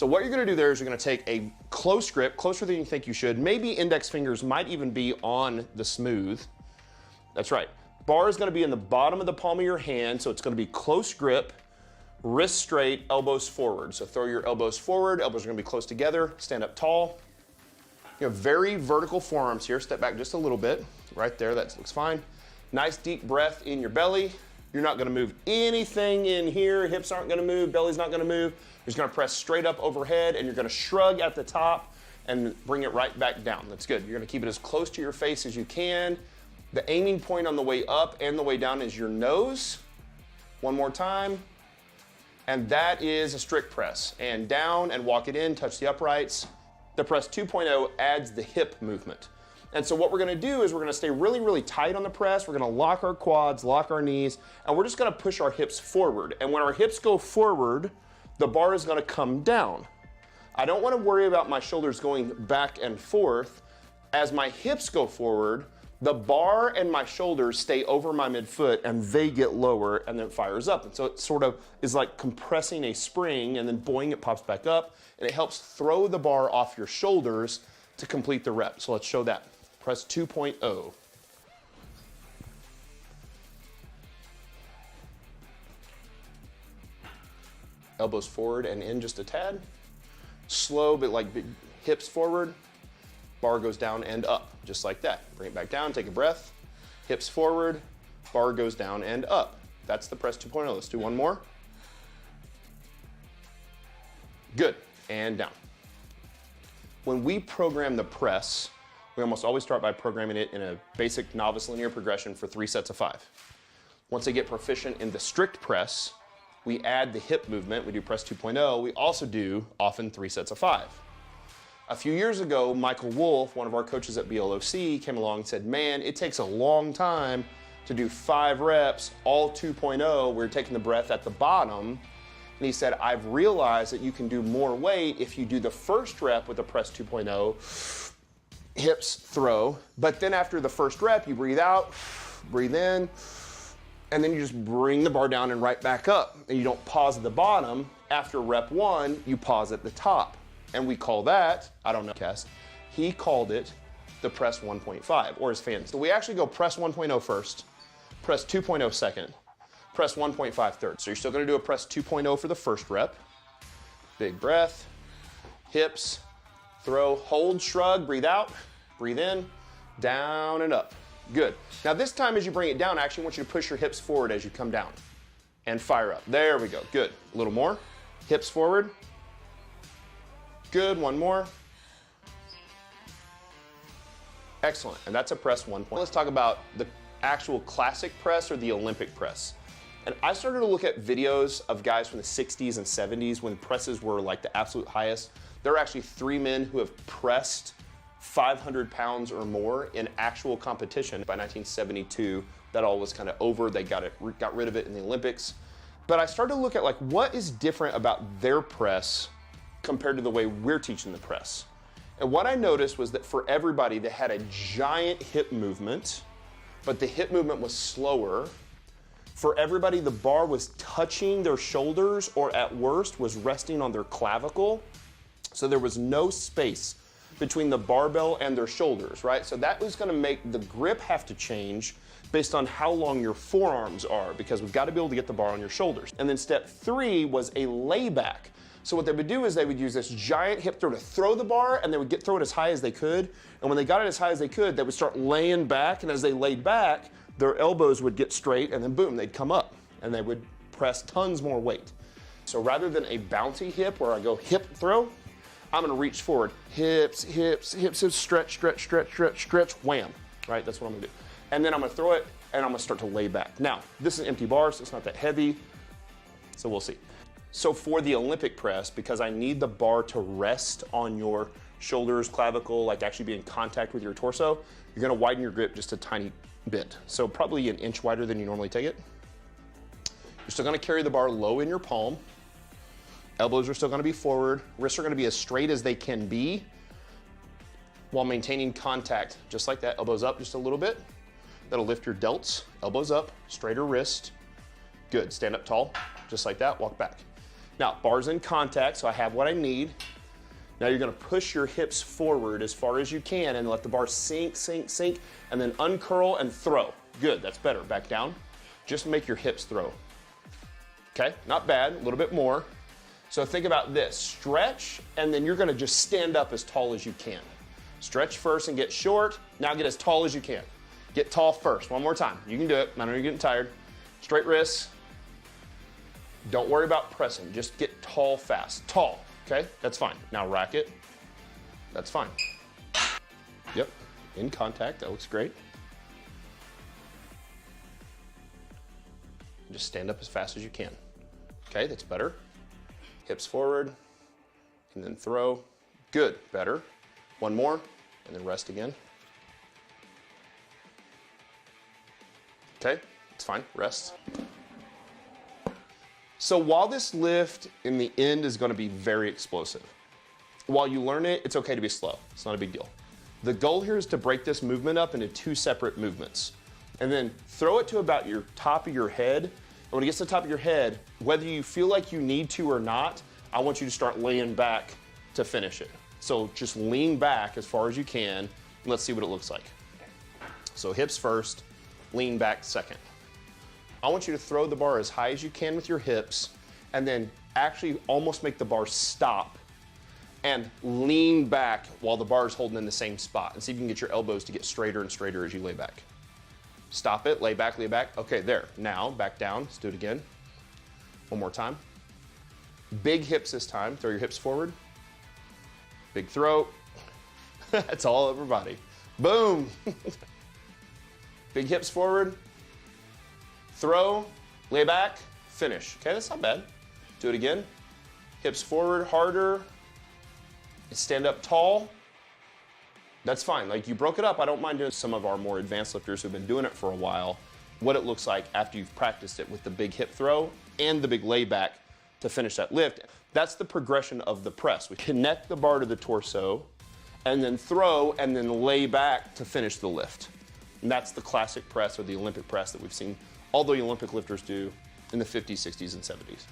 So what you're gonna do there is you're gonna take a close grip, closer than you think you should. Maybe index fingers might even be on the smooth. That's right. Bar is gonna be in the bottom of the palm of your hand, so it's gonna be close grip, wrist straight, elbows forward. So throw your elbows forward, elbows are gonna be close together, stand up tall. You have very vertical forearms here. Step back just a little bit. Right there, that looks fine. Nice deep breath in your belly. You're not gonna move anything in here. Hips aren't gonna move, belly's not gonna move. You're just gonna press straight up overhead and you're gonna shrug at the top and bring it right back down. That's good. You're gonna keep it as close to your face as you can. The aiming point on the way up and the way down is your nose. One more time. And that is a strict press. And down and walk it in, touch the uprights. The press 2.0 adds the hip movement. And so what we're gonna do is we're gonna stay really, really tight on the press. We're gonna lock our quads, lock our knees, and we're just gonna push our hips forward. And when our hips go forward, the bar is gonna come down. I don't wanna worry about my shoulders going back and forth. As my hips go forward, the bar and my shoulders stay over my midfoot and they get lower and then it fires up. And so it sort of is like compressing a spring and then boing, it pops back up and it helps throw the bar off your shoulders to complete the rep. So let's show that. Press 2.0. Elbows forward and in just a tad. Slow, but like big hips forward. Bar goes down and up, just like that. Bring it back down, take a breath. Hips forward, bar goes down and up. That's the press 2.0. Let's do one more. Good, and down. When we program the press, we almost always start by programming it in a basic novice linear progression for 3 sets of 5. Once they get proficient in the strict press, we add the hip movement. We do press 2.0. We also do often 3 sets of 5. A few years ago, Michael Wolf, one of our coaches at BLOC, came along and said, man, it takes a long time to do 5 reps, all 2.0. We're taking the breath at the bottom. And he said, I've realized that you can do more weight if you do the first rep with a press 2.0, hips throw, but then after the first rep, you breathe out, breathe in, and then you just bring the bar down and right back up. And you don't pause at the bottom. After rep 1, you pause at the top. And we call that, I don't know, Cass, he called it the press 1.5, or his fans. So we actually go press 1.0 first, press 2.0 second, press 1.5 third. So you're still gonna do a press 2.0 for the first rep. Big breath, hips, throw, hold, shrug, breathe out, breathe in, down and up. Good. Now this time as you bring it down, I actually want you to push your hips forward as you come down and fire up. There we go, good. A little more, hips forward. Good, one more. Excellent, and that's a press 1. Let's talk about the actual classic press or the Olympic press. And I started to look at videos of guys from the 60s and 70s when presses were like the absolute highest. There are actually 3 men who have pressed 500 pounds or more in actual competition. By 1972, that all was kind of over. They got rid of it in the Olympics. But I started to look at like what is different about their press compared to the way we're teaching the press. And what I noticed was that for everybody, they had a giant hip movement, but the hip movement was slower. For everybody, the bar was touching their shoulders or at worst was resting on their clavicle. So there was no space between the barbell and their shoulders, right? So that was gonna make the grip have to change based on how long your forearms are, because we've got to be able to get the bar on your shoulders. And then step 3 was a layback. So what they would do is they would use this giant hip throw to throw the bar, and they would throw it as high as they could. And when they got it as high as they could, they would start laying back, and as they laid back, their elbows would get straight, and then boom, they'd come up, and they would press tons more weight. So rather than a bouncy hip where I go hip throw, I'm gonna reach forward, hips, hips, hips, hips, stretch, stretch, stretch, stretch, stretch, wham, right? That's what I'm gonna do. And then I'm gonna throw it, and I'm gonna start to lay back. Now, this is an empty bar, so it's not that heavy, so we'll see. So for the Olympic press, because I need the bar to rest on your shoulders, clavicle, like actually be in contact with your torso, you're gonna widen your grip just a tiny bit. So probably an inch wider than you normally take it. You're still gonna carry the bar low in your palm. Elbows are still gonna be forward. Wrists are gonna be as straight as they can be while maintaining contact, just like that. Elbows up just a little bit. That'll lift your delts. Elbows up, straighter wrist. Good, stand up tall, just like that, walk back. Now, bar's in contact, so I have what I need. Now you're gonna push your hips forward as far as you can and let the bar sink, sink, sink, and then uncurl and throw. Good, that's better. Back down. Just make your hips throw. Okay, not bad, a little bit more. So think about this, stretch, and then you're gonna just stand up as tall as you can. Stretch first and get short, now get as tall as you can. Get tall first, one more time. You can do it, I know you're getting tired. Straight wrists. Don't worry about pressing, just get tall fast. Tall, okay, that's fine. Now rack it, that's fine. Yep, in contact, that looks great. Just stand up as fast as you can. Okay, that's better. Hips forward, and then throw. Good, better. One more, and then rest again. Okay, it's fine, rest. So while this lift in the end is gonna be very explosive, while you learn it, it's okay to be slow. It's not a big deal. The goal here is to break this movement up into 2 separate movements. And then throw it to about your top of your head. And when it gets to the top of your head, whether you feel like you need to or not, I want you to start laying back to finish it. So just lean back as far as you can, and let's see what it looks like. So hips first, lean back second. I want you to throw the bar as high as you can with your hips, and then actually almost make the bar stop and lean back while the bar is holding in the same spot, and see if you can get your elbows to get straighter and straighter as you lay back. Stop it, lay back, lay back. Okay, there. Now, back down. Let's do it again. One more time. Big hips this time. Throw your hips forward. Big throw. That's all over body. Boom. Big hips forward. Throw, lay back, finish. Okay, that's not bad. Do it again. Hips forward, harder. Stand up tall. That's fine. Like, you broke it up. I don't mind doing some of our more advanced lifters who've been doing it for a while, what it looks like after you've practiced it with the big hip throw and the big layback to finish that lift. That's the progression of the press. We connect the bar to the torso and then throw and then lay back to finish the lift. And that's the classic press or the Olympic press that we've seen all the Olympic lifters do in the 50s, 60s, and 70s.